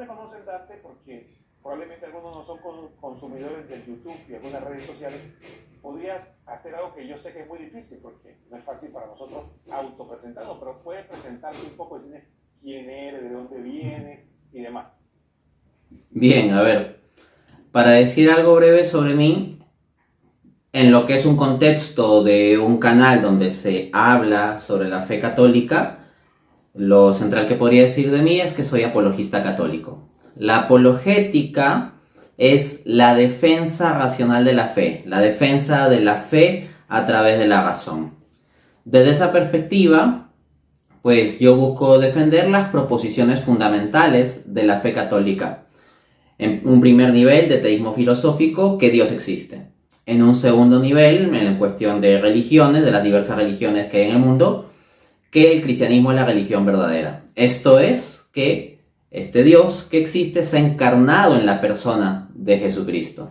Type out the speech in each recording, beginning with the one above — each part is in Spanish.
te conocen, Dante, porque probablemente algunos no son consumidores del YouTube y algunas redes sociales, podrías hacer algo que yo sé que es muy difícil, porque no es fácil para nosotros autopresentarnos, pero puedes presentarte un poco, decir quién eres, de dónde vienes y demás. Bien, a ver, para decir algo breve sobre mí, en lo que es un contexto de un canal donde se habla sobre la fe católica, lo central que podría decir de mí es que soy apologista católico. La apologética es la defensa racional de la fe, la defensa de la fe a través de la razón. Desde esa perspectiva, pues yo busco defender las proposiciones fundamentales de la fe católica. En un primer nivel de teísmo filosófico, que Dios existe. En un segundo nivel, en cuestión de religiones, de las diversas religiones que hay en el mundo, que el cristianismo es la religión verdadera. Esto es, que este Dios que existe se ha encarnado en la persona de Jesucristo.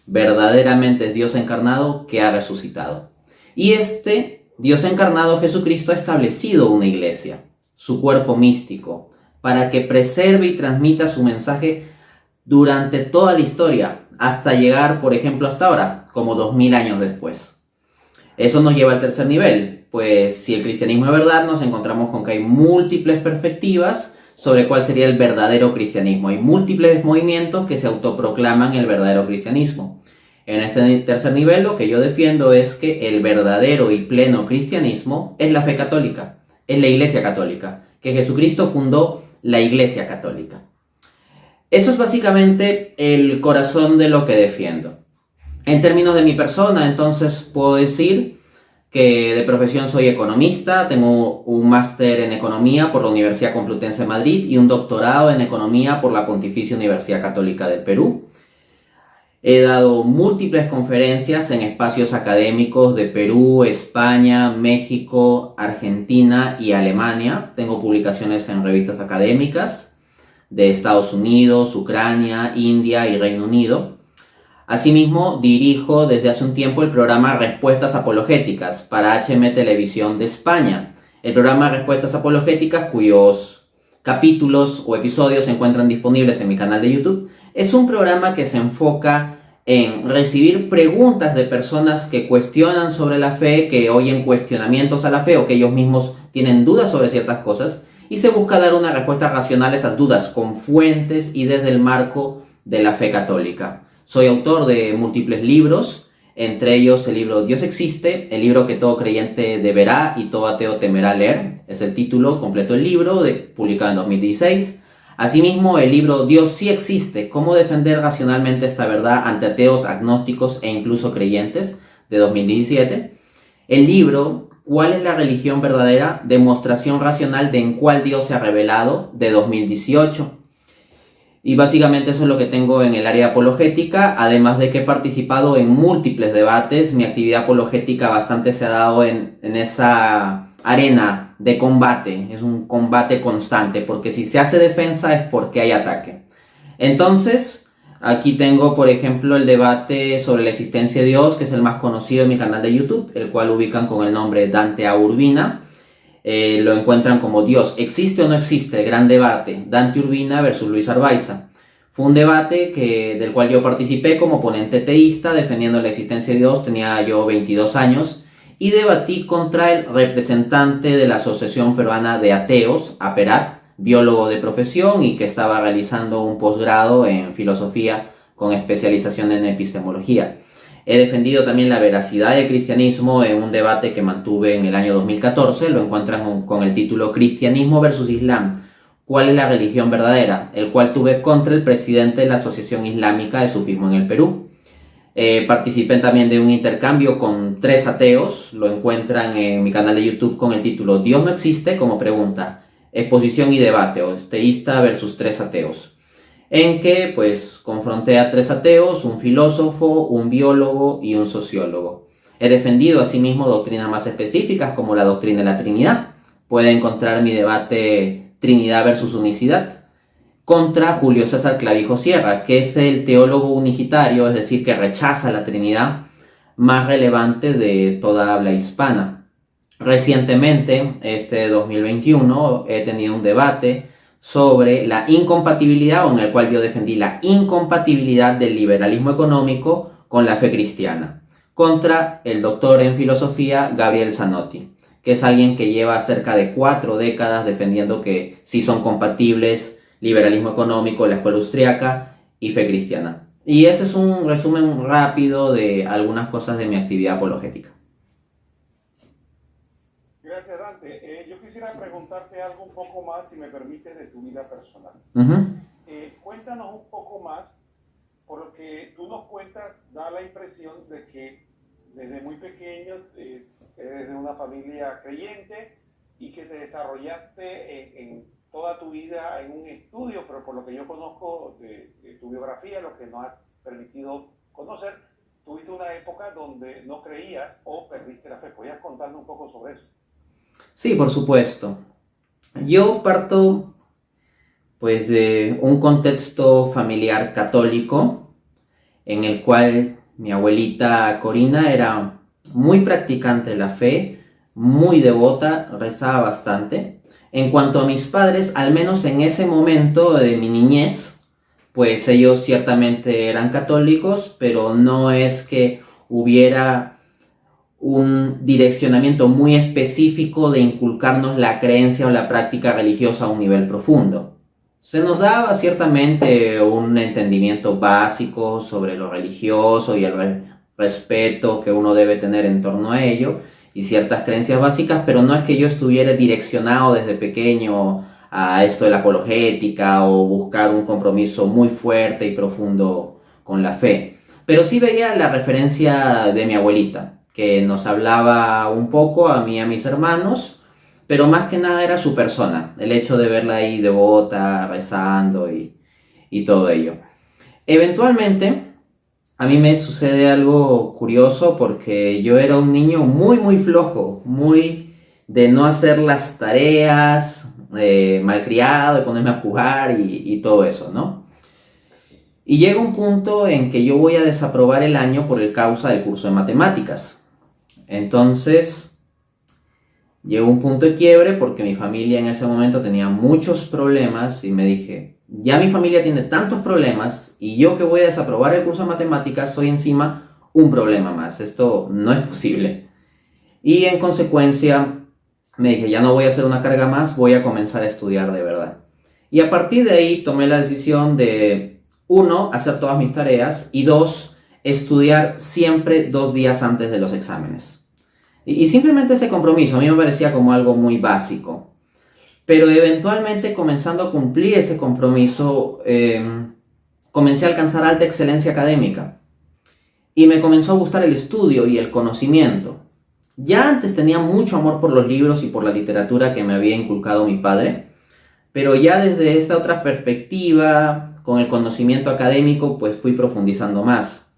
Verdaderamente es Dios encarnado que ha resucitado. Y este Dios encarnado, Jesucristo, ha establecido una iglesia, su cuerpo místico, para que preserve y transmita su mensaje durante toda la historia, hasta llegar, por ejemplo, hasta ahora, como 2000 años después. Eso nos lleva al tercer nivel, pues si el cristianismo es verdad, nos encontramos con que hay múltiples perspectivas sobre cuál sería el verdadero cristianismo. Hay múltiples movimientos que se autoproclaman el verdadero cristianismo. En este tercer nivel, lo que yo defiendo es que el verdadero y pleno cristianismo es la fe católica, es la Iglesia católica, que Jesucristo fundó la Iglesia católica. Eso es básicamente el corazón de lo que defiendo. En términos de mi persona, entonces puedo decir que de profesión soy economista, tengo un máster en economía por la Universidad Complutense de Madrid y un doctorado en economía por la Pontificia Universidad Católica del Perú. He dado múltiples conferencias en espacios académicos de Perú, España, México, Argentina y Alemania. Tengo publicaciones en revistas académicas de Estados Unidos, Ucrania, India y Reino Unido. Asimismo, dirijo desde hace un tiempo el programa Respuestas Apologéticas para HM Televisión de España. El programa Respuestas Apologéticas, cuyos capítulos o episodios se encuentran disponibles en mi canal de YouTube, es un programa que se enfoca en recibir preguntas de personas que cuestionan sobre la fe, que oyen cuestionamientos a la fe o que ellos mismos tienen dudas sobre ciertas cosas, y se busca dar una respuesta racional a esas dudas con fuentes y desde el marco de la fe católica. Soy autor de múltiples libros, entre ellos el libro Dios existe, el libro que todo creyente deberá y todo ateo temerá leer, es el título completo del libro, publicado en 2016. Asimismo, el libro Dios sí existe, cómo defender racionalmente esta verdad ante ateos, agnósticos e incluso creyentes, de 2017. El libro ¿Cuál es la religión verdadera? Demostración racional de en cuál Dios se ha revelado, de 2018. Y básicamente eso es lo que tengo en el área apologética, además de que he participado en múltiples debates. Mi actividad apologética bastante se ha dado en esa arena de combate, es un combate constante, porque si se hace defensa es porque hay ataque. Entonces, aquí tengo, por ejemplo, el debate sobre la existencia de Dios, que es el más conocido en mi canal de YouTube, el cual ubican con el nombre Dante A. Urbina. Lo encuentran como Dios, ¿existe o no existe? El gran debate, Dante Urbina versus Luis Arbaiza. Fue un debate del cual yo participé como ponente teísta, defendiendo la existencia de Dios, tenía yo 22 años, y debatí contra el representante de la Asociación Peruana de Ateos, APERAT, biólogo de profesión y que estaba realizando un posgrado en filosofía con especialización en epistemología. He defendido también la veracidad del cristianismo en un debate que mantuve en el año 2014, lo encuentran con el título Cristianismo versus Islam, ¿cuál es la religión verdadera?, el cual tuve contra el presidente de la Asociación Islámica de Sufismo en el Perú. Participé también de un intercambio con 3 ateos, lo encuentran en mi canal de YouTube con el título Dios no existe, como pregunta, exposición y debate, o teísta versus 3 ateos. En que pues confronté a 3 ateos, un filósofo, un biólogo y un sociólogo. He defendido asimismo doctrinas más específicas como la doctrina de la Trinidad. Puede encontrar mi debate Trinidad versus Unicidad contra Julio César Clavijo Sierra, que es el teólogo unicitario, es decir, que rechaza la Trinidad más relevante de toda habla hispana. Recientemente, este 2021, he tenido un debate sobre la incompatibilidad, o en el cual yo defendí la incompatibilidad del liberalismo económico con la fe cristiana, contra el doctor en filosofía Gabriel Zanotti, que es alguien que lleva cerca de 4 décadas defendiendo que sí son compatibles liberalismo económico, la escuela austriaca y fe cristiana. Y ese es un resumen rápido de algunas cosas de mi actividad apologética. Gracias, Dante. Yo quisiera preguntarte algo un poco más, si me permites, de tu vida personal. Cuéntanos un poco más, por lo que tú nos cuentas, da la impresión de que desde muy pequeño eres de una familia creyente y que te desarrollaste en toda tu vida en un estudio, pero por lo que yo conozco de tu biografía, lo que nos ha permitido conocer, tuviste una época donde no creías o perdiste la fe. ¿Podrías contarnos un poco sobre eso? Sí, por supuesto. Yo parto pues de un contexto familiar católico en el cual mi abuelita Corina era muy practicante de la fe, muy devota, rezaba bastante. En cuanto a mis padres, al menos en ese momento de mi niñez, pues ellos ciertamente eran católicos, pero no es que hubiera un direccionamiento muy específico de inculcarnos la creencia o la práctica religiosa a un nivel profundo. Se nos daba ciertamente un entendimiento básico sobre lo religioso y el respeto que uno debe tener en torno a ello y ciertas creencias básicas, pero no es que yo estuviera direccionado desde pequeño a esto de la apologética o buscar un compromiso muy fuerte y profundo con la fe. Pero sí veía la referencia de mi abuelita, que nos hablaba un poco a mí y a mis hermanos, pero más que nada era su persona, el hecho de verla ahí devota, rezando y todo ello. Eventualmente, a mí me sucede algo curioso porque yo era un niño muy flojo, muy de no hacer las tareas, malcriado, de ponerme a jugar y todo eso, ¿no? Y llega un punto en que yo voy a desaprobar el año por causa del curso de matemáticas. Entonces, llegó un punto de quiebre porque mi familia en ese momento tenía muchos problemas y me dije, ya mi familia tiene tantos problemas y yo que voy a desaprobar el curso de matemáticas soy encima un problema más. Esto no es posible. Y en consecuencia me dije, ya no voy a hacer una carga más, voy a comenzar a estudiar de verdad. Y a partir de ahí tomé la decisión de, 1, hacer todas mis tareas y 2, estudiar siempre 2 días antes de los exámenes. Y simplemente ese compromiso a mí me parecía como algo muy básico. Pero eventualmente, comenzando a cumplir ese compromiso, comencé a alcanzar alta excelencia académica. Y me comenzó a gustar el estudio y el conocimiento. Ya antes tenía mucho amor por los libros y por la literatura que me había inculcado mi padre. Pero ya desde esta otra perspectiva, con el conocimiento académico, pues fui profundizando más.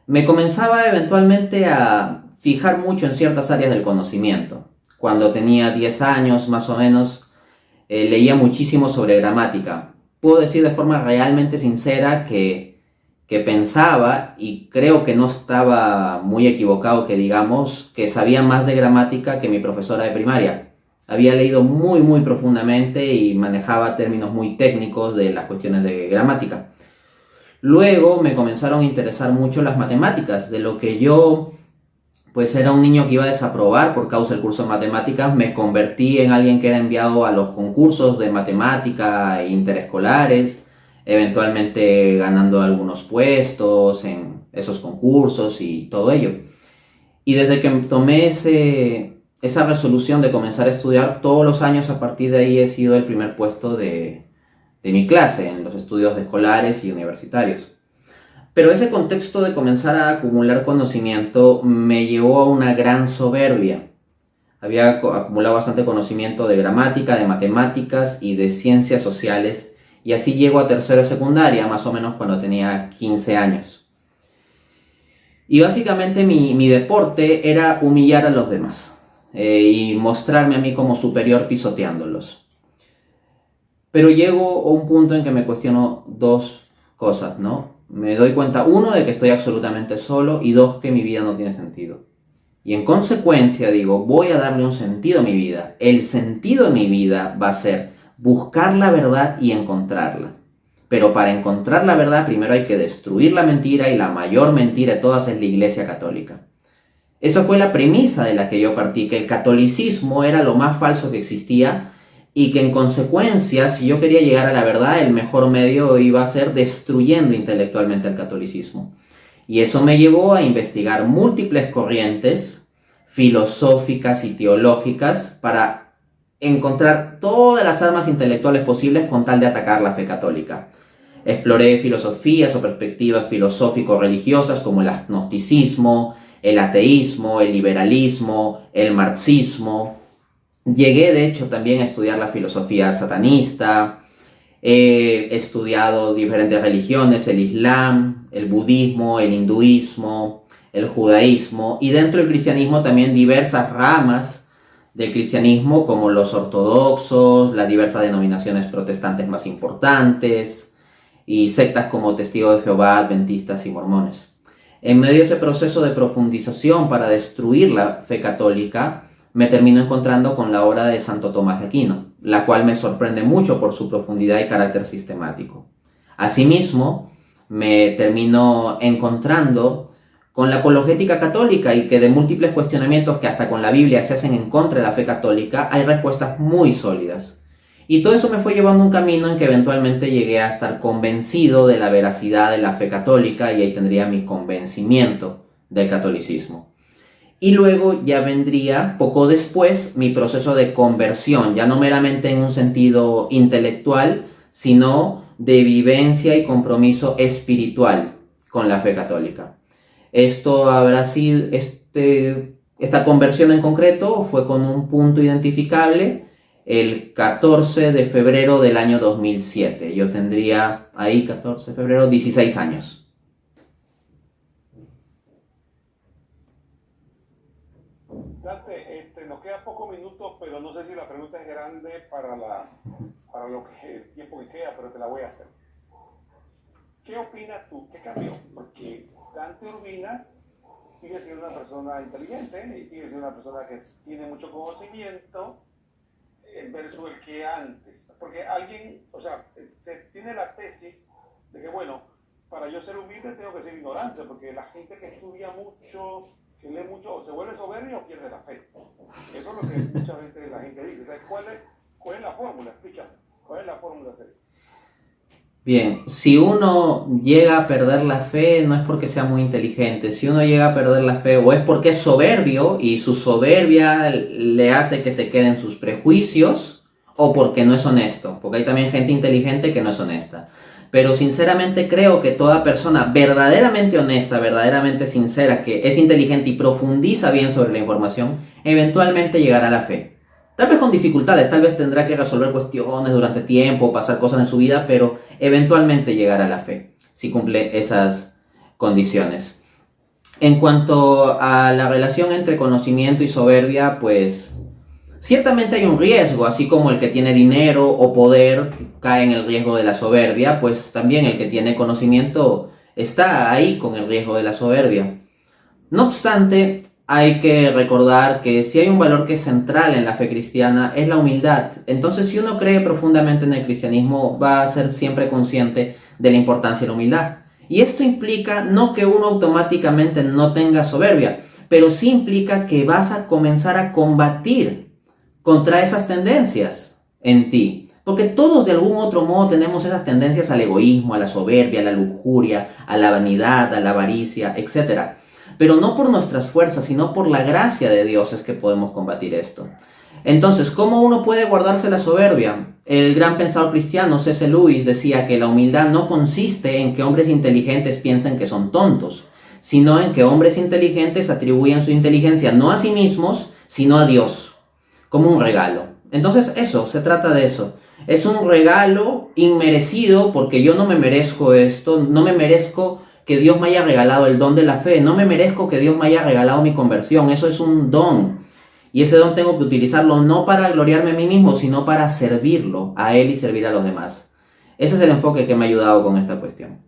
Me comenzaba eventualmente a fijar mucho en ciertas áreas del conocimiento. Cuando tenía 10 años más o menos, leía muchísimo sobre gramática. Puedo decir de forma realmente sincera que pensaba, y creo que no estaba muy equivocado que digamos, que sabía más de gramática que mi profesora de primaria. Había leído muy profundamente y manejaba términos muy técnicos de las cuestiones de gramática. Luego me comenzaron a interesar mucho las matemáticas, de lo que yo pues era un niño que iba a desaprobar por causa del curso de matemáticas. Me convertí en alguien que era enviado a los concursos de matemática interescolares, eventualmente ganando algunos puestos en esos concursos y todo ello. Y desde que tomé esa resolución de comenzar a estudiar, todos los años a partir de ahí he sido el primer puesto de mi clase en los estudios escolares y universitarios. Pero ese contexto de comenzar a acumular conocimiento me llevó a una gran soberbia. Había acumulado bastante conocimiento de gramática, de matemáticas y de ciencias sociales, y así llego a tercero de secundaria, más o menos cuando tenía 15 años. Y básicamente mi deporte era humillar a los demás y mostrarme a mí como superior pisoteándolos. Pero llego a un punto en que me cuestiono 2 cosas, ¿no? Me doy cuenta, 1, de que estoy absolutamente solo, y 2, que mi vida no tiene sentido. Y en consecuencia digo, voy a darle un sentido a mi vida. El sentido de mi vida va a ser buscar la verdad y encontrarla. Pero para encontrar la verdad primero hay que destruir la mentira, y la mayor mentira de todas es la Iglesia Católica. Esa fue la premisa de la que yo partí, que el catolicismo era lo más falso que existía y que en consecuencia, si yo quería llegar a la verdad, el mejor medio iba a ser destruyendo intelectualmente el catolicismo. Y eso me llevó a investigar múltiples corrientes filosóficas y teológicas para encontrar todas las armas intelectuales posibles con tal de atacar la fe católica. Exploré filosofías o perspectivas filosófico-religiosas como el agnosticismo, el ateísmo, el liberalismo, el marxismo. Llegué de hecho también a estudiar la filosofía satanista. He estudiado diferentes religiones, el islam, el budismo, el hinduismo, el judaísmo, y dentro del cristianismo también diversas ramas del cristianismo como los ortodoxos, las diversas denominaciones protestantes más importantes y sectas como Testigos de Jehová, Adventistas y Mormones. En medio de ese proceso de profundización para destruir la fe católica, me termino encontrando con la obra de Santo Tomás de Aquino, la cual me sorprende mucho por su profundidad y carácter sistemático. Asimismo, me termino encontrando con la apologética católica, y que de múltiples cuestionamientos que hasta con la Biblia se hacen en contra de la fe católica, hay respuestas muy sólidas. Y todo eso me fue llevando un camino en que eventualmente llegué a estar convencido de la veracidad de la fe católica, y ahí tendría mi convencimiento del catolicismo. Y luego ya vendría, poco después, mi proceso de conversión, ya no meramente en un sentido intelectual, sino de vivencia y compromiso espiritual con la fe católica. Esto habrá sido, esta conversión en concreto fue con un punto identificable el 14 de febrero del año 2007. Yo tendría ahí, 14 de febrero, 16 años. Dante, nos quedan pocos minutos, pero no sé si la pregunta es grande para lo que el tiempo que queda, pero te la voy a hacer. ¿Qué opinas tú? ¿Qué cambió? Porque Dante Urbina sigue siendo una persona inteligente y sigue siendo una persona que tiene mucho conocimiento versus el que antes. Porque alguien, o sea, se tiene la tesis de que, bueno, para yo ser humilde tengo que ser ignorante, porque la gente que estudia mucho, que lee mucho, o se vuelve soberbio o pierde la fe. Eso es lo que mucha gente, la gente dice. Entonces, ¿cuál es la fórmula? Explícame. ¿Cuál es la fórmula, Sergio? Bien, si uno llega a perder la fe, no es porque sea muy inteligente. Si uno llega a perder la fe, o es porque es soberbio y su soberbia le hace que se quede en sus prejuicios, o porque no es honesto, porque hay también gente inteligente que no es honesta. Pero sinceramente creo que toda persona verdaderamente honesta, verdaderamente sincera, que es inteligente y profundiza bien sobre la información, eventualmente llegará a la fe. Tal vez con dificultades, tal vez tendrá que resolver cuestiones durante tiempo, pasar cosas en su vida, pero eventualmente llegará a la fe, si cumple esas condiciones. En cuanto a la relación entre conocimiento y soberbia, pues ciertamente hay un riesgo, así como el que tiene dinero o poder cae en el riesgo de la soberbia, pues también el que tiene conocimiento está ahí con el riesgo de la soberbia. No obstante, hay que recordar que si hay un valor que es central en la fe cristiana es la humildad. Entonces, si uno cree profundamente en el cristianismo, va a ser siempre consciente de la importancia de la humildad. Y esto implica no que uno automáticamente no tenga soberbia, pero sí implica que vas a comenzar a combatir contra esas tendencias en ti. Porque todos de algún otro modo tenemos esas tendencias al egoísmo, a la soberbia, a la lujuria, a la vanidad, a la avaricia, etc. Pero no por nuestras fuerzas, sino por la gracia de Dios es que podemos combatir esto. Entonces, ¿cómo uno puede guardarse la soberbia? El gran pensador cristiano C.S. Lewis decía que la humildad no consiste en que hombres inteligentes piensen que son tontos, sino en que hombres inteligentes atribuyen su inteligencia no a sí mismos, sino a Dios, como un regalo. Entonces eso, se trata de eso. Es un regalo inmerecido porque yo no me merezco esto, no me merezco que Dios me haya regalado el don de la fe, no me merezco que Dios me haya regalado mi conversión, eso es un don. Y ese don tengo que utilizarlo no para gloriarme a mí mismo, sino para servirlo a Él y servir a los demás. Ese es el enfoque que me ha ayudado con esta cuestión.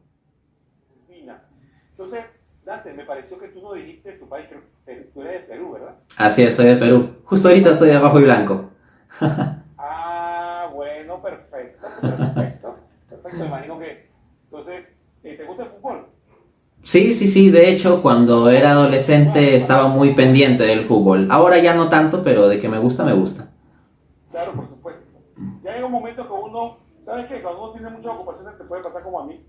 Entonces, Dante, me pareció que tú no dijiste tu país, que tú eres de Perú, ¿verdad? Así es, soy de Perú. Justo ahorita estoy de rojo y blanco. Bueno, Me imagino que, entonces, ¿te gusta el fútbol? Sí, sí, sí, de hecho cuando era adolescente estaba muy pendiente del fútbol. Ahora ya no tanto, pero de que me gusta, me gusta. Claro, por supuesto. Ya llega un momento que uno, ¿sabes qué? Cuando uno tiene muchas ocupaciones, te puede pasar como a mí.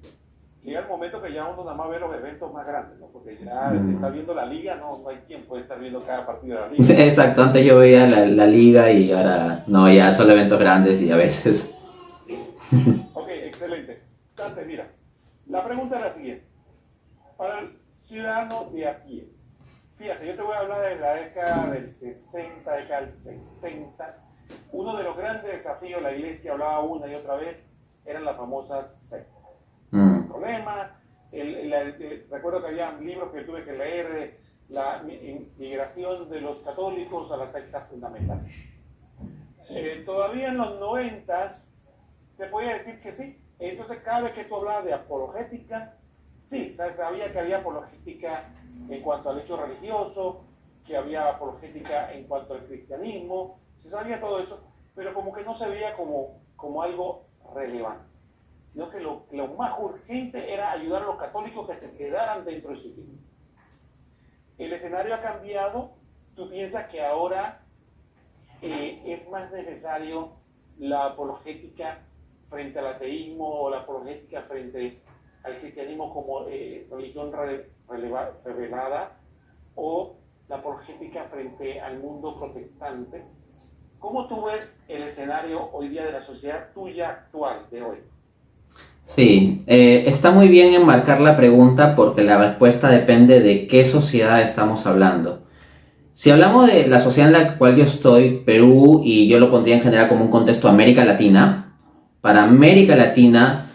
Llega el momento que ya uno nada más ve los eventos más grandes, ¿no? Porque ya está viendo la liga, no hay quien puede estar viendo cada partido de la liga. Exacto, antes yo veía la liga y ahora no, ya solo eventos grandes y a veces. Ok, excelente. Dante, mira, la pregunta es la siguiente. Para el ciudadano de a pie, fíjate, yo te voy a hablar de la década del 60, década del 70. Uno de los grandes desafíos, la iglesia hablaba una y otra vez, eran las famosas sectas. El problema, recuerdo que había libros que tuve que leer de la migración de los católicos a las sectas fundamentales. Todavía en los 90 se podía decir que sí. Entonces cada vez que tú hablabas de apologética, sí, sabía que había apologética en cuanto al hecho religioso, que había apologética en cuanto al cristianismo, se sabía todo eso, pero como que no se veía como algo relevante, sino que lo más urgente era ayudar a los católicos que se quedaran dentro de su iglesia. El escenario ha cambiado, tú piensas que ahora es más necesario la apologética frente al ateísmo o la apologética frente al cristianismo como religión revelada o la apologética frente al mundo protestante. ¿Cómo tú ves el escenario hoy día de la sociedad tuya actual de hoy? Sí, está muy bien enmarcar la pregunta porque la respuesta depende de qué sociedad estamos hablando. Si hablamos de la sociedad en la cual yo estoy, Perú, y yo lo pondría en general como un contexto América Latina, para América Latina,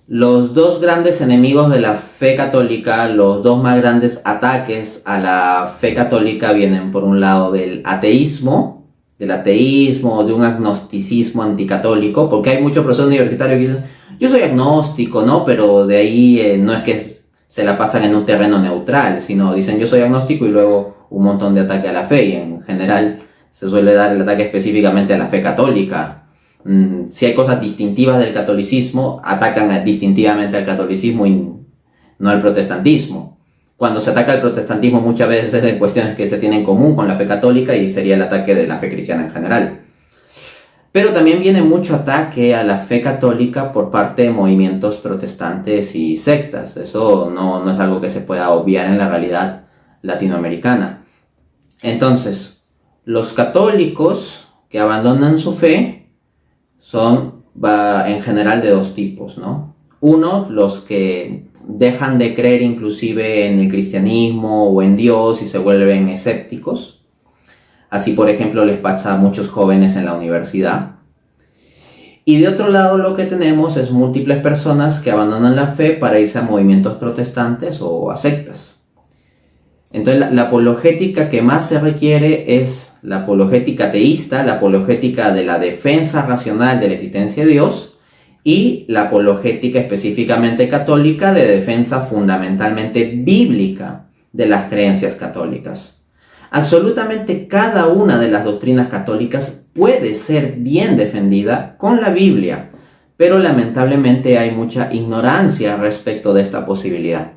los dos grandes enemigos de la fe católica, los dos más grandes ataques a la fe católica vienen por un lado del ateísmo, de un agnosticismo anticatólico, porque hay muchos profesores universitarios que dicen, yo soy agnóstico, ¿no? Pero de ahí no es que se la pasan en un terreno neutral, sino dicen yo soy agnóstico y luego un montón de ataque a la fe, y en general se suele dar el ataque específicamente a la fe católica. Si hay cosas distintivas del catolicismo, atacan distintivamente al catolicismo y no al protestantismo. Cuando se ataca al protestantismo muchas veces es de cuestiones que se tienen en común con la fe católica y sería el ataque de la fe cristiana en general. Pero también viene mucho ataque a la fe católica por parte de movimientos protestantes y sectas. Eso no es algo que se pueda obviar en la realidad latinoamericana. Entonces, los católicos que abandonan su fe son en general de dos tipos, ¿no? Uno, los que dejan de creer inclusive en el cristianismo o en Dios y se vuelven escépticos. Así, por ejemplo, les pasa a muchos jóvenes en la universidad. Y de otro lado lo que tenemos es múltiples personas que abandonan la fe para irse a movimientos protestantes o a sectas. Entonces la apologética que más se requiere es la apologética teísta, la apologética de la defensa racional de la existencia de Dios y la apologética específicamente católica de defensa fundamentalmente bíblica de las creencias católicas. Absolutamente cada una de las doctrinas católicas puede ser bien defendida con la Biblia, pero lamentablemente hay mucha ignorancia respecto de esta posibilidad.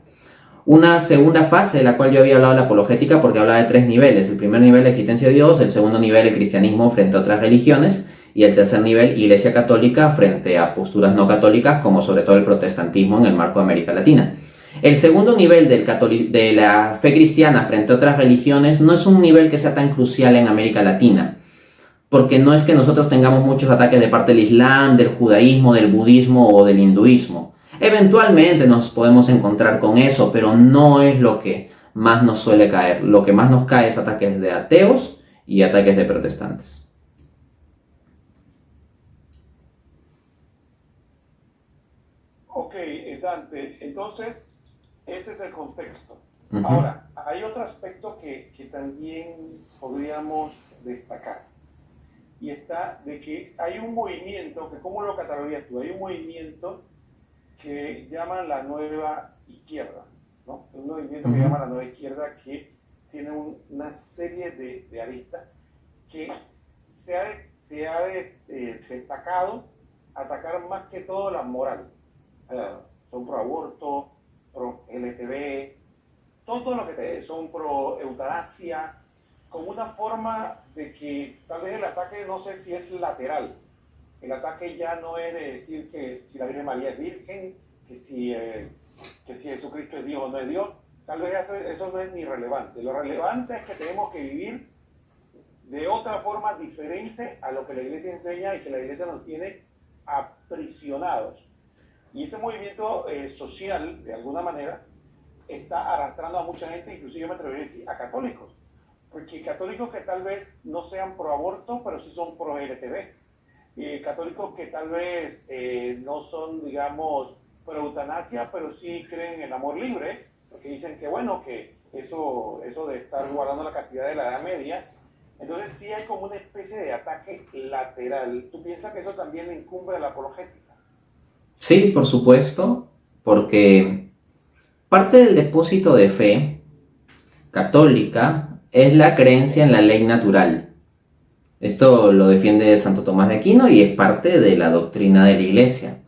Una segunda fase de la cual yo había hablado de la apologética porque hablaba de tres niveles. El primer nivel, la existencia de Dios, el segundo nivel, el cristianismo frente a otras religiones y el tercer nivel, Iglesia católica frente a posturas no católicas como sobre todo el protestantismo en el marco de América Latina. El segundo nivel de la fe cristiana frente a otras religiones no es un nivel que sea tan crucial en América Latina, porque no es que nosotros tengamos muchos ataques de parte del Islam, del judaísmo, del budismo o del hinduismo. Eventualmente nos podemos encontrar con eso, pero no es lo que más nos suele caer. Lo que más nos cae es ataques de ateos y ataques de protestantes. Ok, Dante, entonces, este es el contexto. Uh-huh. Ahora, hay otro aspecto que también podríamos destacar. Y está de que hay un movimiento, que ¿cómo lo catalogarías tú? Hay un movimiento que llaman la nueva izquierda, ¿no? Un movimiento que llaman la nueva izquierda que tiene una serie de aristas que se ha destacado atacar más que todo la moral. son pro aborto, pro LTV, todo lo que son pro eutanasia, con una forma de que tal vez el ataque no sé si es lateral. El ataque ya no es de decir que si la Virgen María es virgen, que si Jesucristo es Dios o no es Dios. Tal vez eso no es ni relevante. Lo relevante es que tenemos que vivir de otra forma diferente a lo que la Iglesia enseña y que la Iglesia nos tiene aprisionados. Y ese movimiento social, de alguna manera, está arrastrando a mucha gente, inclusive yo me atrevería a decir a católicos. Porque católicos que tal vez no sean pro aborto, pero sí son pro LTV. Católicos que tal vez no son, digamos, pro eutanasia, pero sí creen en el amor libre, porque dicen que, bueno, que eso de estar guardando la castidad de la Edad Media. Entonces sí hay como una especie de ataque lateral. ¿Tú piensas que eso también le incumbe a la apologética? Sí, por supuesto, porque parte del depósito de fe católica es la creencia en la ley natural. Esto lo defiende Santo Tomás de Aquino y es parte de la doctrina de la Iglesia.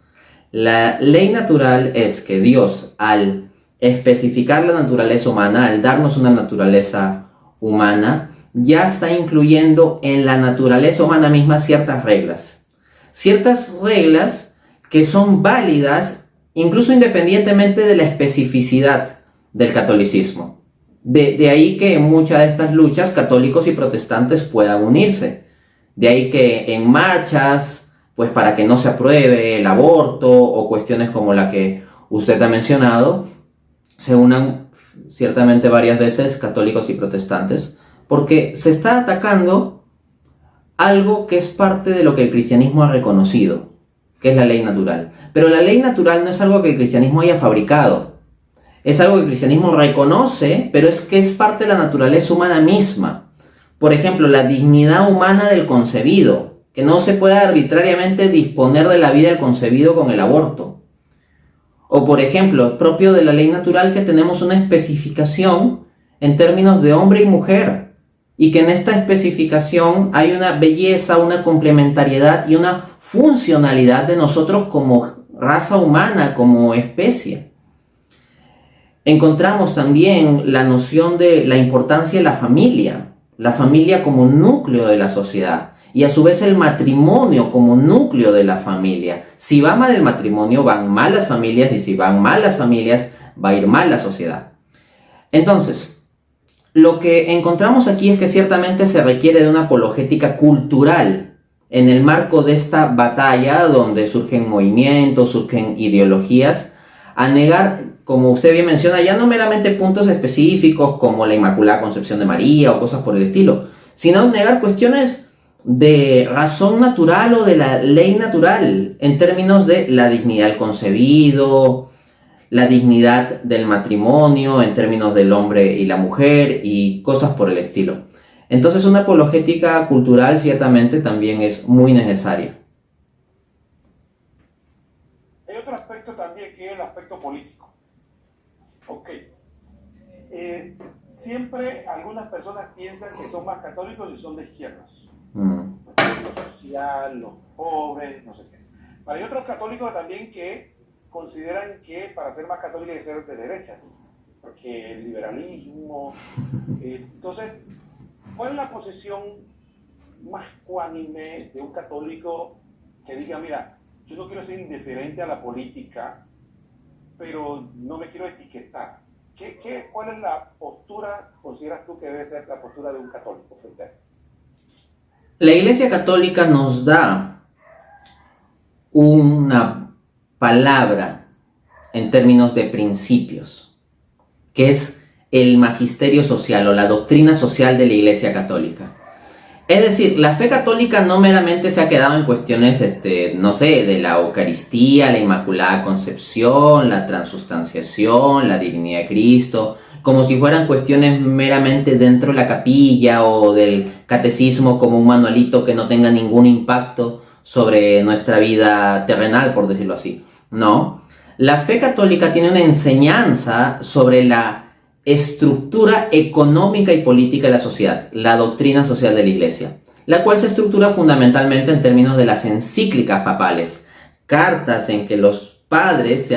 La ley natural es que Dios, al especificar la naturaleza humana, al darnos una naturaleza humana, ya está incluyendo en la naturaleza humana misma ciertas reglas. Ciertas reglas que son válidas incluso independientemente de la especificidad del catolicismo. De ahí que en muchas de estas luchas católicos y protestantes puedan unirse. De ahí que en marchas, pues para que no se apruebe el aborto o cuestiones como la que usted ha mencionado, se unan ciertamente varias veces católicos y protestantes, porque se está atacando algo que es parte de lo que el cristianismo ha reconocido, que es la ley natural. Pero la ley natural no es algo que el cristianismo haya fabricado. Es algo que el cristianismo reconoce, pero es que es parte de la naturaleza humana misma. Por ejemplo, la dignidad humana del concebido, que no se puede arbitrariamente disponer de la vida del concebido con el aborto. O por ejemplo, es propio de la ley natural que tenemos una especificación en términos de hombre y mujer, y que en esta especificación hay una belleza, una complementariedad y una funcionalidad de nosotros como raza humana, como especie. Encontramos también la noción de la importancia de la familia como núcleo de la sociedad, y a su vez el matrimonio como núcleo de la familia. Si va mal el matrimonio, van mal las familias, y si van mal las familias, va a ir mal la sociedad. Entonces, lo que encontramos aquí es que ciertamente se requiere de una apologética cultural en el marco de esta batalla donde surgen movimientos, surgen ideologías, a negar, como usted bien menciona, ya no meramente puntos específicos como la Inmaculada Concepción de María o cosas por el estilo, sino negar cuestiones de razón natural o de la ley natural en términos de la dignidad del concebido, la dignidad del matrimonio en términos del hombre y la mujer y cosas por el estilo. Entonces una apologética cultural ciertamente también es muy necesaria. Hay otro aspecto también que es el aspecto político. Ok. Siempre algunas personas piensan que son más católicos y son de izquierdas. Lo social, los pobres, no sé qué. Pero hay otros católicos también que consideran que para ser más católico hay que ser de derechas, porque el liberalismo. Entonces, ¿cuál es la posición más cuánime de un católico que diga, mira, yo no quiero ser indiferente a la política, pero no me quiero etiquetar? ¿Cuál es la postura, consideras tú que debe ser la postura de un católico frente a esto? La Iglesia Católica nos da una palabra en términos de principios, que es el magisterio social o la doctrina social de la Iglesia Católica. Es decir, la fe católica no meramente se ha quedado en cuestiones, no sé, de la Eucaristía, la Inmaculada Concepción, la transustanciación, la divinidad de Cristo, como si fueran cuestiones meramente dentro de la capilla o del catecismo como un manualito que no tenga ningún impacto sobre nuestra vida terrenal, por decirlo así. No, la fe católica tiene una enseñanza sobre la estructura económica y política de la sociedad, la doctrina social de la Iglesia, la cual se estructura fundamentalmente en términos de las encíclicas papales, cartas en que los padres,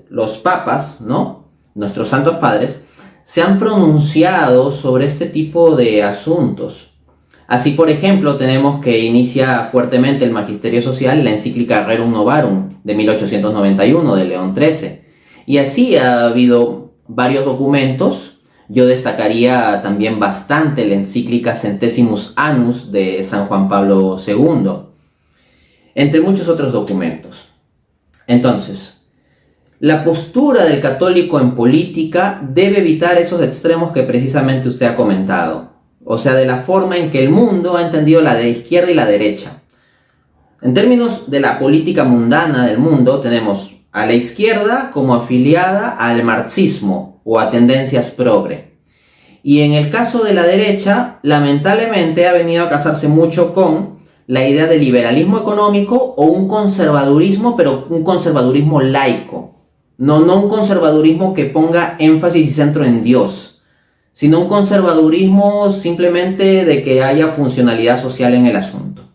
los papas, ¿no? Nuestros santos padres, se han pronunciado sobre este tipo de asuntos. Así, por ejemplo, tenemos que inicia fuertemente el magisterio social la encíclica Rerum Novarum de 1891 de León XIII. Y así ha habido varios documentos. Yo destacaría también bastante la encíclica Centesimus Annus de San Juan Pablo II, entre muchos otros documentos. Entonces, la postura del católico en política debe evitar esos extremos que precisamente usted ha comentado. O sea, de la forma en que el mundo ha entendido la de izquierda y la derecha. En términos de la política mundana del mundo, tenemos a la izquierda como afiliada al marxismo o a tendencias progre. Y en el caso de la derecha, lamentablemente ha venido a casarse mucho con la idea de liberalismo económico o un conservadurismo, pero un conservadurismo laico. No un conservadurismo que ponga énfasis y centro en Dios, sino un conservadurismo simplemente de que haya funcionalidad social en el asunto.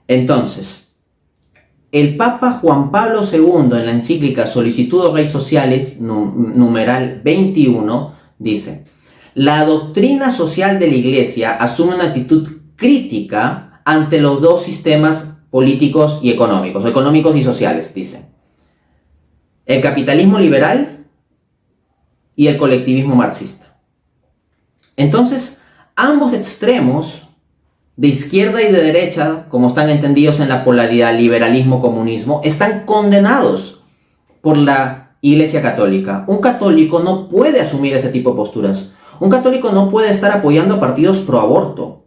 Entonces, el Papa Juan Pablo II en la encíclica Solicitudo Rei Socialis, numeral 21, dice: la doctrina social de la Iglesia asume una actitud crítica ante los dos sistemas políticos y económicos y sociales, dice. El capitalismo liberal y el colectivismo marxista. Entonces, ambos extremos, de izquierda y de derecha, como están entendidos en la polaridad liberalismo-comunismo, están condenados por la Iglesia Católica. Un católico no puede asumir ese tipo de posturas. Un católico no puede estar apoyando a partidos pro aborto,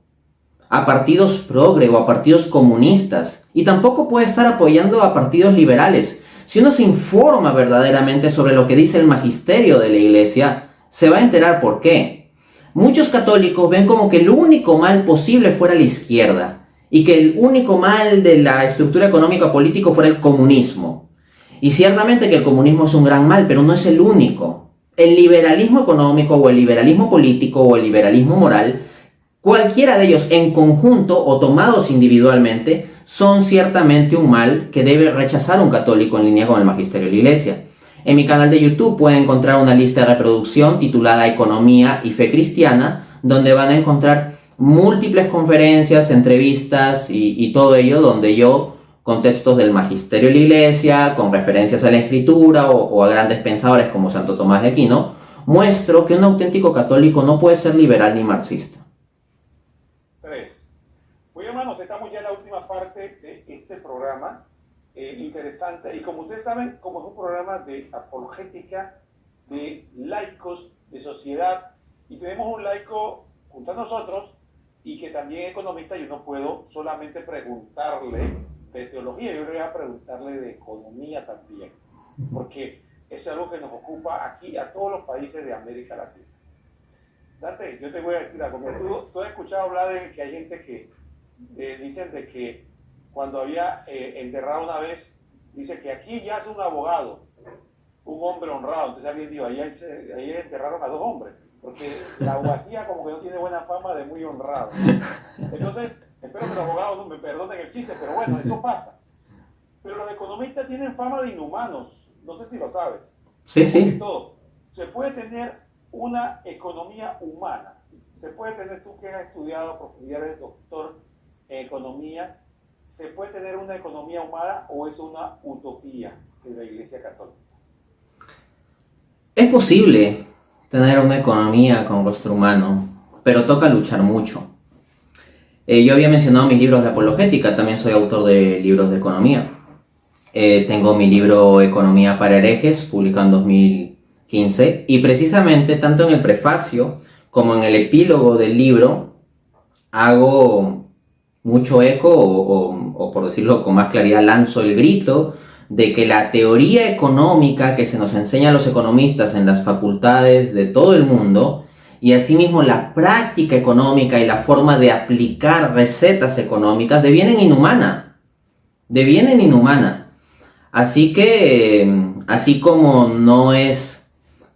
a partidos progre o a partidos comunistas, y tampoco puede estar apoyando a partidos liberales. Si uno se informa verdaderamente sobre lo que dice el magisterio de la Iglesia, se va a enterar por qué. Muchos católicos ven como que el único mal posible fuera la izquierda y que el único mal de la estructura económica política fuera el comunismo. Y ciertamente que el comunismo es un gran mal, pero no es el único. El liberalismo económico o el liberalismo político o el liberalismo moral, cualquiera de ellos en conjunto o tomados individualmente, son ciertamente un mal que debe rechazar un católico en línea con el magisterio de la Iglesia. En mi canal de YouTube pueden encontrar una lista de reproducción titulada Economía y Fe Cristiana, donde van a encontrar múltiples conferencias, entrevistas y todo ello donde yo, con textos del magisterio de la Iglesia, con referencias a la Escritura o a grandes pensadores como Santo Tomás de Aquino, muestro que un auténtico católico no puede ser liberal ni marxista. 3. Muy hermanos, estamos ya en la última parte de este programa interesante, y como ustedes saben, como es un programa de apologética de laicos, de sociedad, y tenemos un laico junto a nosotros y que también es economista, yo no puedo solamente preguntarle de teología, yo le voy a preguntarle de economía también, porque es algo que nos ocupa aquí a todos los países de América Latina. Dante, yo te voy a decir algo. Tú has escuchado hablar de que hay gente que dicen de que cuando había enterrado una vez, dice que aquí ya es un abogado, un hombre honrado. Entonces alguien dijo, ahí enterraron a 2 hombres, porque la abogacía como que no tiene buena fama de muy honrado. Entonces, espero que los abogados no me perdonen el chiste, pero bueno, eso pasa. Pero los economistas tienen fama de inhumanos, no sé si lo sabes. Sí, sí. Todo. Se puede tener una economía humana, se puede tener, tú que has estudiado a profundidad, eres doctor en economía, ¿se puede tener una economía humana o es una utopía de la Iglesia Católica? Es posible tener una economía con rostro humano, pero toca luchar mucho. Yo había mencionado mis libros de apologética, también soy autor de libros de economía. Tengo mi libro Economía para herejes, publicado en 2015, y precisamente tanto en el prefacio como en el epílogo del libro hago mucho eco o por decirlo con más claridad, lanzo el grito de que la teoría económica que se nos enseña a los economistas en las facultades de todo el mundo, y asimismo la práctica económica y la forma de aplicar recetas económicas devienen inhumana. Así que, así como no es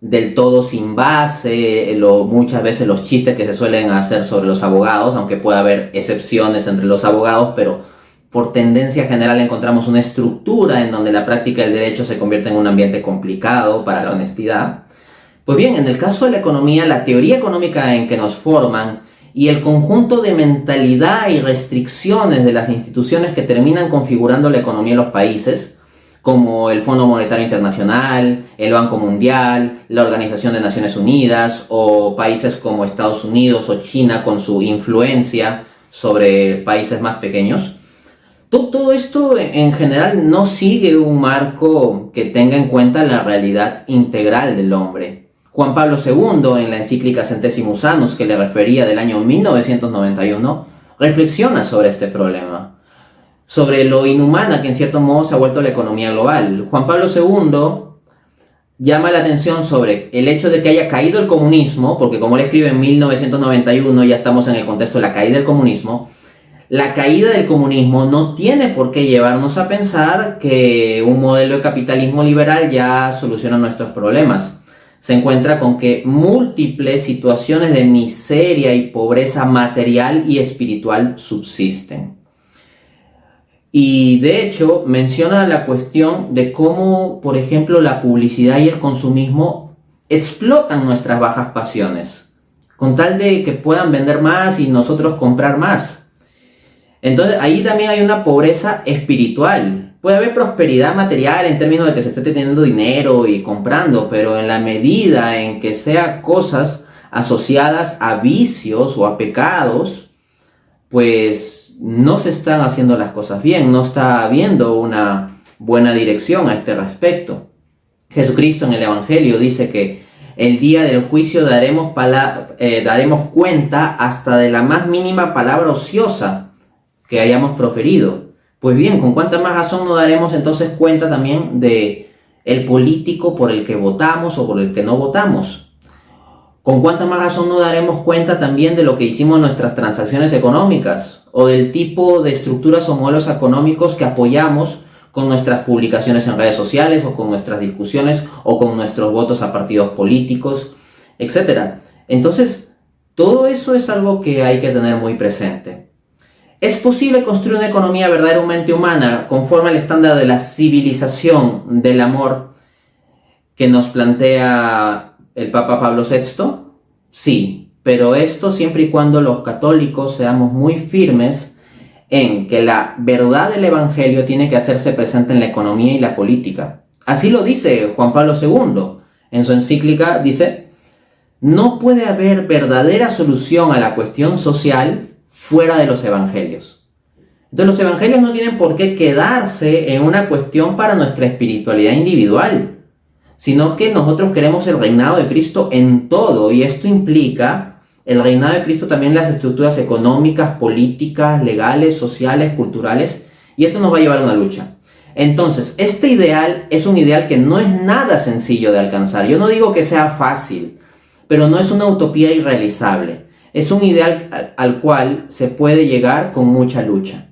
del todo sin base muchas veces los chistes que se suelen hacer sobre los abogados, aunque pueda haber excepciones entre los abogados, pero por tendencia general encontramos una estructura en donde la práctica del derecho se convierte en un ambiente complicado para la honestidad. Pues bien, en el caso de la economía, la teoría económica en que nos forman y el conjunto de mentalidad y restricciones de las instituciones que terminan configurando la economía de los países, como el Fondo Monetario Internacional, el Banco Mundial, la Organización de Naciones Unidas, o países como Estados Unidos o China con su influencia sobre países más pequeños. Todo esto en general no sigue un marco que tenga en cuenta la realidad integral del hombre. Juan Pablo II, en la encíclica Centesimus Annus que le refería del año 1991, reflexiona sobre este problema, sobre lo inhumana que en cierto modo se ha vuelto la economía global. Juan Pablo II llama la atención sobre el hecho de que haya caído el comunismo, porque como él escribe en 1991 ya estamos en el contexto de la caída del comunismo. La caída del comunismo no tiene por qué llevarnos a pensar que un modelo de capitalismo liberal ya soluciona nuestros problemas. Se encuentra con que múltiples situaciones de miseria y pobreza material y espiritual subsisten. Y de hecho menciona la cuestión de cómo, por ejemplo, la publicidad y el consumismo explotan nuestras bajas pasiones, con tal de que puedan vender más y nosotros comprar más. Entonces ahí también hay una pobreza espiritual. Puede haber prosperidad material en términos de que se esté teniendo dinero y comprando, pero en la medida en que sean cosas asociadas a vicios o a pecados, pues no se están haciendo las cosas bien, no está habiendo una buena dirección a este respecto. Jesucristo en el Evangelio dice que el día del juicio daremos cuenta hasta de la más mínima palabra ociosa que hayamos proferido. Pues bien, ¿con cuánta más razón no daremos entonces cuenta también de el político por el que votamos o por el que no votamos? ¿Con cuánta más razón no daremos cuenta también de lo que hicimos en nuestras transacciones económicas o del tipo de estructuras o modelos económicos que apoyamos con nuestras publicaciones en redes sociales o con nuestras discusiones o con nuestros votos a partidos políticos, etcétera? Entonces, todo eso es algo que hay que tener muy presente. ¿Es posible construir una economía verdaderamente humana conforme al estándar de la civilización del amor que nos plantea el Papa Pablo VI? Sí, pero esto siempre y cuando los católicos seamos muy firmes en que la verdad del Evangelio tiene que hacerse presente en la economía y la política. Así lo dice Juan Pablo II. En su encíclica dice: no puede haber verdadera solución a la cuestión social fuera de los evangelios. Entonces los evangelios no tienen por qué quedarse en una cuestión para nuestra espiritualidad individual, sino que nosotros queremos el reinado de Cristo en todo, y esto implica el reinado de Cristo también en las estructuras económicas, políticas, legales, sociales, culturales, y esto nos va a llevar a una lucha. Entonces, este ideal es un ideal que no es nada sencillo de alcanzar. Yo no digo que sea fácil, pero no es una utopía irrealizable. Es un ideal al cual se puede llegar con mucha lucha.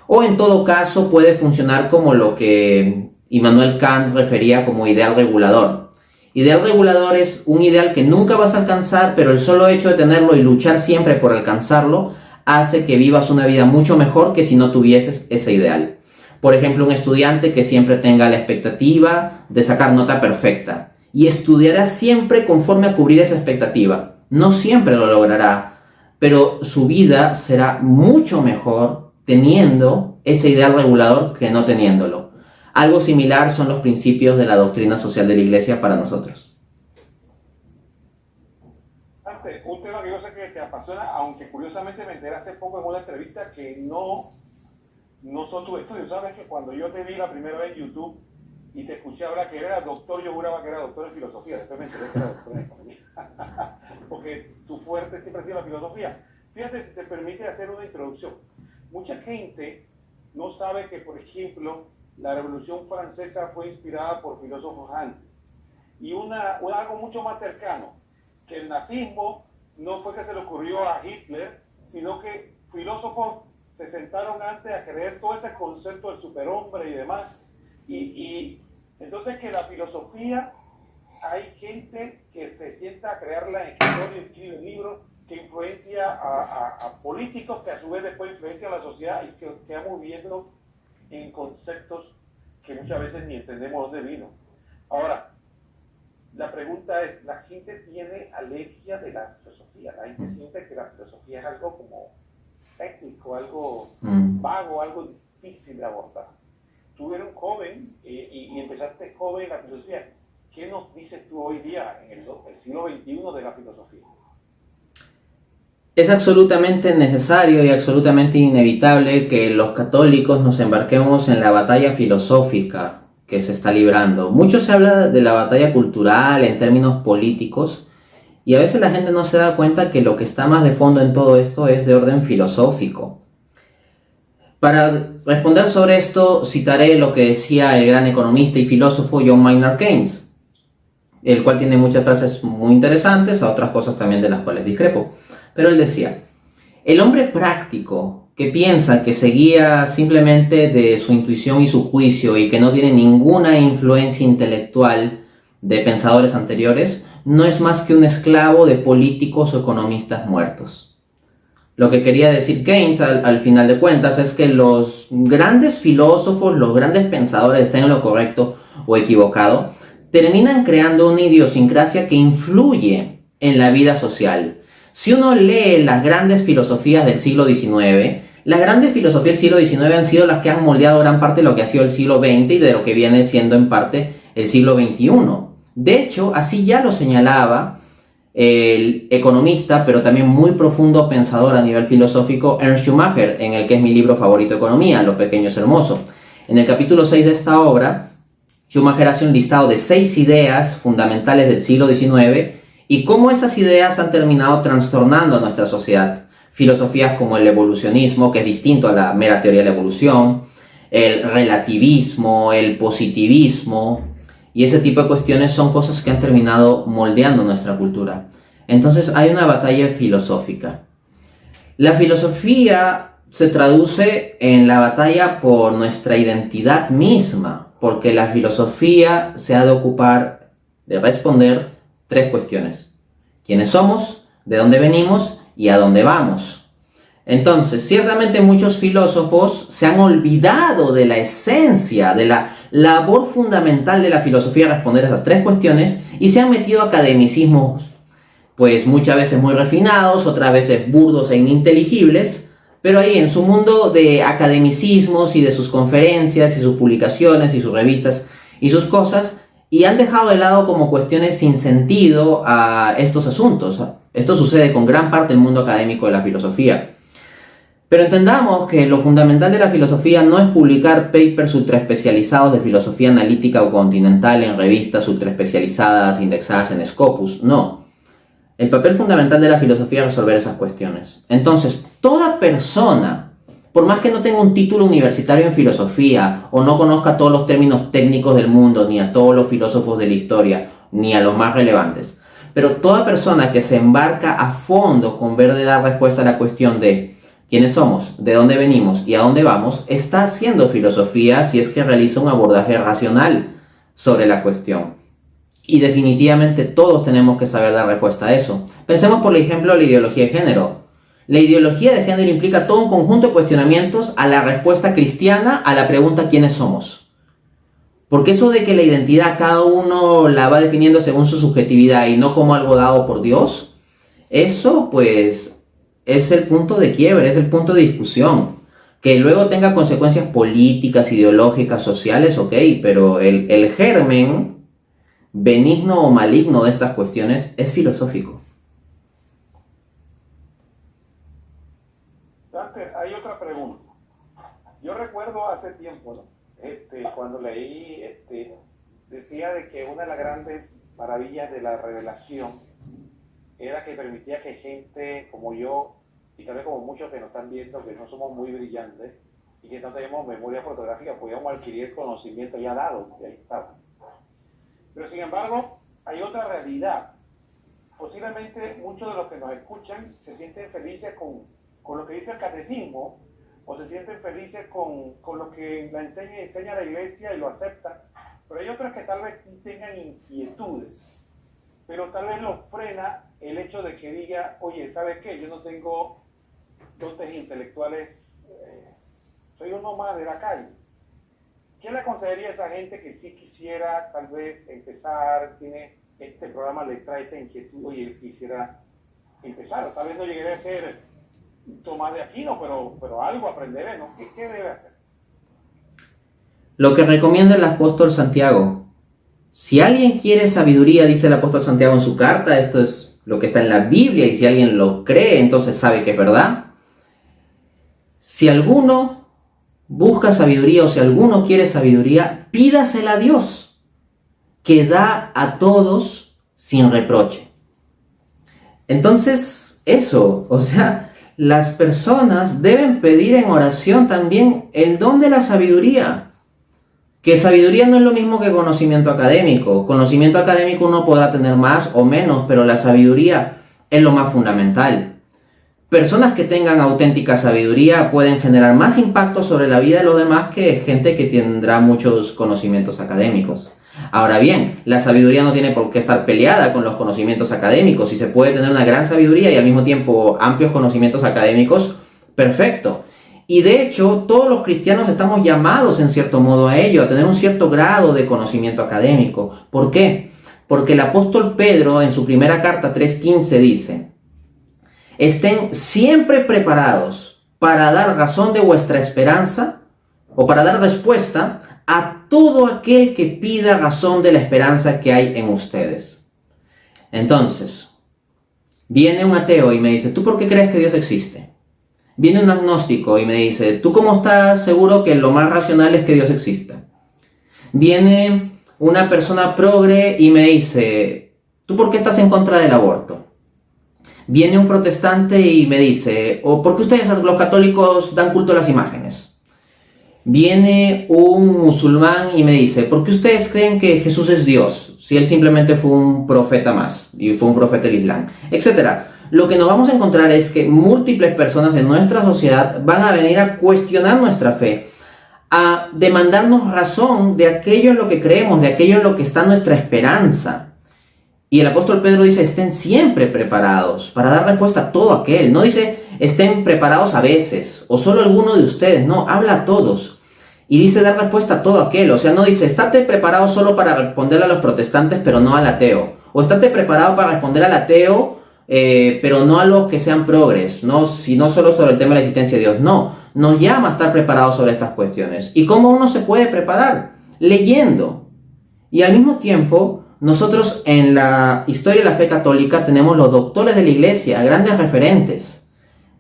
O en todo caso puede funcionar como lo que Immanuel Kant refería como ideal regulador. Ideal regulador es un ideal que nunca vas a alcanzar, pero el solo hecho de tenerlo y luchar siempre por alcanzarlo hace que vivas una vida mucho mejor que si no tuvieses ese ideal. Por ejemplo, un estudiante que siempre tenga la expectativa de sacar nota perfecta y estudiará siempre conforme a cubrir esa expectativa. No siempre lo logrará, pero su vida será mucho mejor teniendo ese ideal regulador que no teniéndolo. Algo similar son los principios de la doctrina social de la Iglesia para nosotros. Un tema que yo sé que te apasiona, aunque curiosamente me enteré hace poco en una entrevista que no son tus estudios. Sabes que cuando yo te vi la primera vez en YouTube y te escuché hablar que eras doctor, yo juraba que era doctor en filosofía, después me enteré que era doctor en economía. Porque tu fuerte siempre ha sido la filosofía. Fíjate, si te permite hacer una introducción. Mucha gente no sabe que, por ejemplo, la Revolución Francesa fue inspirada por filósofos antes. Y algo mucho más cercano, que el nazismo no fue que se le ocurrió a Hitler, sino que filósofos se sentaron antes a creer todo ese concepto del superhombre y demás. Y entonces que la filosofía, hay gente que se sienta a crearla en escritorio, escribe libros, que influencia a políticos que a su vez después influencia a la sociedad y que quedamos viviendo en conceptos que muchas veces ni entendemos dónde vino. Ahora, la pregunta es, ¿la gente tiene alergia de la filosofía? La gente siente que la filosofía es algo como técnico, algo vago, algo difícil de abordar. Tú eres un joven y empezaste joven en la filosofía. ¿Qué nos dices tú hoy día en el siglo XXI de la filosofía? Es absolutamente necesario y absolutamente inevitable que los católicos nos embarquemos en la batalla filosófica que se está librando. Mucho se habla de la batalla cultural en términos políticos y a veces la gente no se da cuenta que lo que está más de fondo en todo esto es de orden filosófico. Para responder sobre esto, citaré lo que decía el gran economista y filósofo John Maynard Keynes, el cual tiene muchas frases muy interesantes, a otras cosas también de las cuales discrepo. Pero él decía, el hombre práctico que piensa que se guía simplemente de su intuición y su juicio y que no tiene ninguna influencia intelectual de pensadores anteriores, no es más que un esclavo de políticos o economistas muertos. Lo que quería decir Keynes al final de cuentas es que los grandes filósofos, los grandes pensadores, estén en lo correcto o equivocado, terminan creando una idiosincrasia que influye en la vida social. Si uno lee las grandes filosofías del siglo XIX, las grandes filosofías del siglo XIX han sido las que han moldeado gran parte de lo que ha sido el siglo XX y de lo que viene siendo en parte el siglo XXI. De hecho, así ya lo señalaba el economista, pero también muy profundo pensador a nivel filosófico, Ernst Schumacher, en el que es mi libro favorito, Economía, Lo pequeño es hermoso. En el capítulo 6 de esta obra, Schumacher hace un listado de 6 ideas fundamentales del siglo XIX y cómo esas ideas han terminado trastornando a nuestra sociedad. Filosofías como el evolucionismo, que es distinto a la mera teoría de la evolución, el relativismo, el positivismo, y ese tipo de cuestiones son cosas que han terminado moldeando nuestra cultura. Entonces hay una batalla filosófica. La filosofía se traduce en la batalla por nuestra identidad misma, porque la filosofía se ha de ocupar de responder 3 cuestiones. ¿Quiénes somos? ¿De dónde venimos? ¿Y a dónde vamos? Entonces, ciertamente muchos filósofos se han olvidado de la esencia, de la labor fundamental de la filosofía, responder esas 3 cuestiones, y se han metido a academicismos, pues muchas veces muy refinados, otras veces burdos e ininteligibles, pero ahí en su mundo de academicismos y de sus conferencias y sus publicaciones y sus revistas y sus cosas, y han dejado de lado como cuestiones sin sentido a estos asuntos. Esto sucede con gran parte del mundo académico de la filosofía. Pero entendamos que lo fundamental de la filosofía no es publicar papers ultraespecializados de filosofía analítica o continental en revistas ultraespecializadas indexadas en Scopus, no. El papel fundamental de la filosofía es resolver esas cuestiones. Entonces, toda persona, por más que no tenga un título universitario en filosofía o no conozca todos los términos técnicos del mundo, ni a todos los filósofos de la historia, ni a los más relevantes, pero toda persona que se embarca a fondo con ver de dar respuesta a la cuestión de quiénes somos, de dónde venimos y a dónde vamos, está haciendo filosofía si es que realiza un abordaje racional sobre la cuestión. Y definitivamente todos tenemos que saber dar respuesta a eso. Pensemos por ejemplo en la ideología de género. La ideología de género implica todo un conjunto de cuestionamientos a la respuesta cristiana a la pregunta ¿quiénes somos? Porque eso de que la identidad cada uno la va definiendo según su subjetividad y no como algo dado por Dios, eso pues es el punto de quiebre, es el punto de discusión. Que luego tenga consecuencias políticas, ideológicas, sociales, ok, pero el germen benigno o maligno de estas cuestiones es filosófico. Dante, hay otra pregunta. Yo recuerdo hace tiempo, ¿no? Cuando leí, decía de que una de las grandes maravillas de la revelación era que permitía que gente como yo, y tal vez como muchos que nos están viendo, que no somos muy brillantes y que no tenemos memoria fotográfica, podíamos adquirir conocimiento ya dado, y ahí estaba. Pero sin embargo, hay otra realidad. Posiblemente muchos de los que nos escuchan se sienten felices con lo que dice el catecismo, o se sienten felices con lo que la enseña la iglesia y lo aceptan. Pero hay otros que tal vez tengan inquietudes. pero tal vez lo frena el hecho de que diga, oye, ¿sabes qué? Yo no tengo dotes intelectuales, soy uno más de la calle. ¿Qué le aconsejaría a esa gente que sí quisiera tal vez empezar, tiene este programa, le trae esa inquietud, oye, quisiera empezar? Tal vez no llegué a ser Tomás de Aquino, pero algo aprenderé, ¿no? ¿Qué debe hacer? Lo que recomienda el apóstol Santiago. Si alguien quiere sabiduría, dice el apóstol Santiago en su carta, esto es lo que está en la Biblia, y si alguien lo cree, entonces sabe que es verdad. Si alguno busca sabiduría o si alguno quiere sabiduría, pídasela a Dios, que da a todos sin reproche. Entonces, eso, o sea, las personas deben pedir en oración también el don de la sabiduría. Que sabiduría no es lo mismo que conocimiento académico. Conocimiento académico uno podrá tener más o menos, pero la sabiduría es lo más fundamental. Personas que tengan auténtica sabiduría pueden generar más impacto sobre la vida de los demás que gente que tendrá muchos conocimientos académicos. Ahora bien, la sabiduría no tiene por qué estar peleada con los conocimientos académicos. Si se puede tener una gran sabiduría y al mismo tiempo amplios conocimientos académicos, perfecto. Y de hecho, todos los cristianos estamos llamados en cierto modo a ello, a tener un cierto grado de conocimiento académico. ¿Por qué? Porque el apóstol Pedro en su primera carta 3:15 dice: estén siempre preparados para dar razón de vuestra esperanza o para dar respuesta a todo aquel que pida razón de la esperanza que hay en ustedes. Entonces, viene un ateo y me dice: ¿tú por qué crees que Dios existe? Viene un agnóstico y me dice: ¿tú cómo estás seguro que lo más racional es que Dios exista? Viene una persona progre y me dice: ¿tú por qué estás en contra del aborto? Viene un protestante y me dice: ¿por qué ustedes los católicos dan culto a las imágenes? Viene un musulmán y me dice: ¿por qué ustedes creen que Jesús es Dios? Si él simplemente fue un profeta más y fue un profeta del Islam, etcétera. Lo que nos vamos a encontrar es que múltiples personas en nuestra sociedad van a venir a cuestionar nuestra fe, a demandarnos razón de aquello en lo que creemos, de aquello en lo que está nuestra esperanza. Y el apóstol Pedro dice: estén siempre preparados para dar respuesta a todo aquel. No dice estén preparados a veces o solo alguno de ustedes, no, habla a todos. Y dice dar respuesta a todo aquel, o sea, no dice estate preparado solo para responder a los protestantes pero no al ateo, o estate preparado para responder al ateo pero no a los que sean progres, no, sino solo sobre el tema de la existencia de Dios. No, nos llama a estar preparados sobre estas cuestiones. ¿Y cómo uno se puede preparar? Leyendo. Y al mismo tiempo, nosotros en la historia de la fe católica tenemos los doctores de la iglesia, grandes referentes,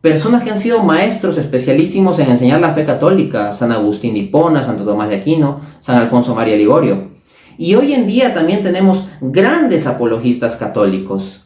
personas que han sido maestros especialísimos en enseñar la fe católica: San Agustín de Hipona, Santo Tomás de Aquino, San Alfonso María Ligorio. Y hoy en día también tenemos grandes apologistas católicos.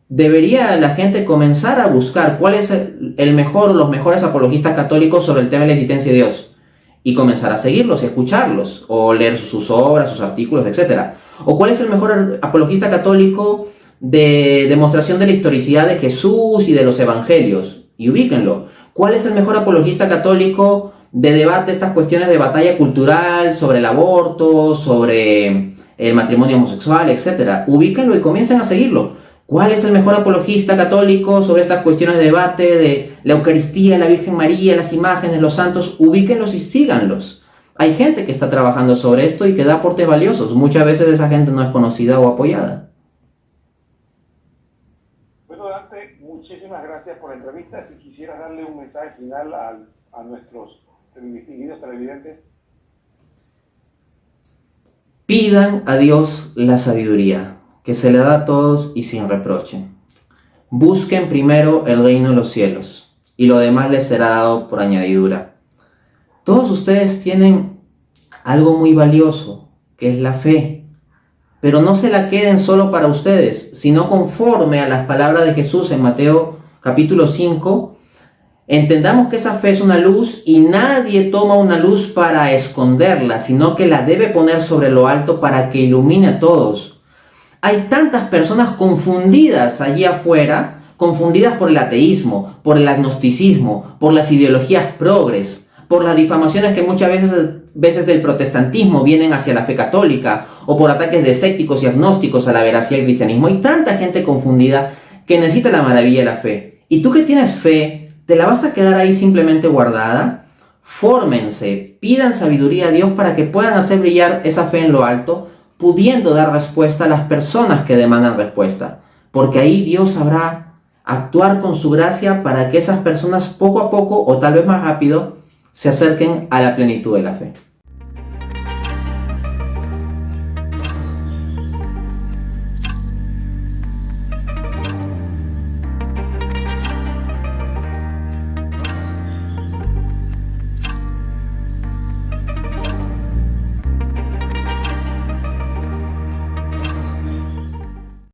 Debería la gente comenzar a buscar cuál es los mejores apologistas católicos sobre el tema de la existencia de Dios y comenzar a seguirlos, escucharlos o leer sus obras, sus artículos, etc. O cuál es el mejor apologista católico de demostración de la historicidad de Jesús y de los evangelios, y ubíquenlo. ¿Cuál es el mejor apologista católico de debate estas cuestiones de batalla cultural sobre el aborto, sobre el matrimonio homosexual, etc.? Ubíquenlo y comiencen a seguirlo. ¿Cuál es el mejor apologista católico sobre estas cuestiones de debate de la Eucaristía, la Virgen María, las imágenes, los santos? Ubíquenlos y síganlos. Hay gente que está trabajando sobre esto y que da aportes valiosos. Muchas veces esa gente no es conocida o apoyada. Bueno, Dante, muchísimas gracias por la entrevista. Si quisieras darle un mensaje final a nuestros distinguidos televidentes. Pidan a Dios la sabiduría, que se le da a todos y sin reproche. Busquen primero el reino de los cielos, y lo demás les será dado por añadidura. Todos ustedes tienen algo muy valioso, que es la fe. Pero no se la queden solo para ustedes, sino conforme a las palabras de Jesús en Mateo capítulo 5, entendamos que esa fe es una luz y nadie toma una luz para esconderla, sino que la debe poner sobre lo alto para que ilumine a todos. Hay tantas personas confundidas allí afuera, confundidas por el ateísmo, por el agnosticismo, por las ideologías progres, por las difamaciones que muchas veces del protestantismo vienen hacia la fe católica, o por ataques de escépticos y agnósticos a la veracidad del cristianismo. Hay tanta gente confundida que necesita la maravilla de la fe. Y tú que tienes fe, ¿te la vas a quedar ahí simplemente guardada? Fórmense, pidan sabiduría a Dios para que puedan hacer brillar esa fe en lo alto, pudiendo dar respuesta a las personas que demandan respuesta. Porque ahí Dios sabrá actuar con su gracia para que esas personas poco a poco, o tal vez más rápido, se acerquen a la plenitud de la fe.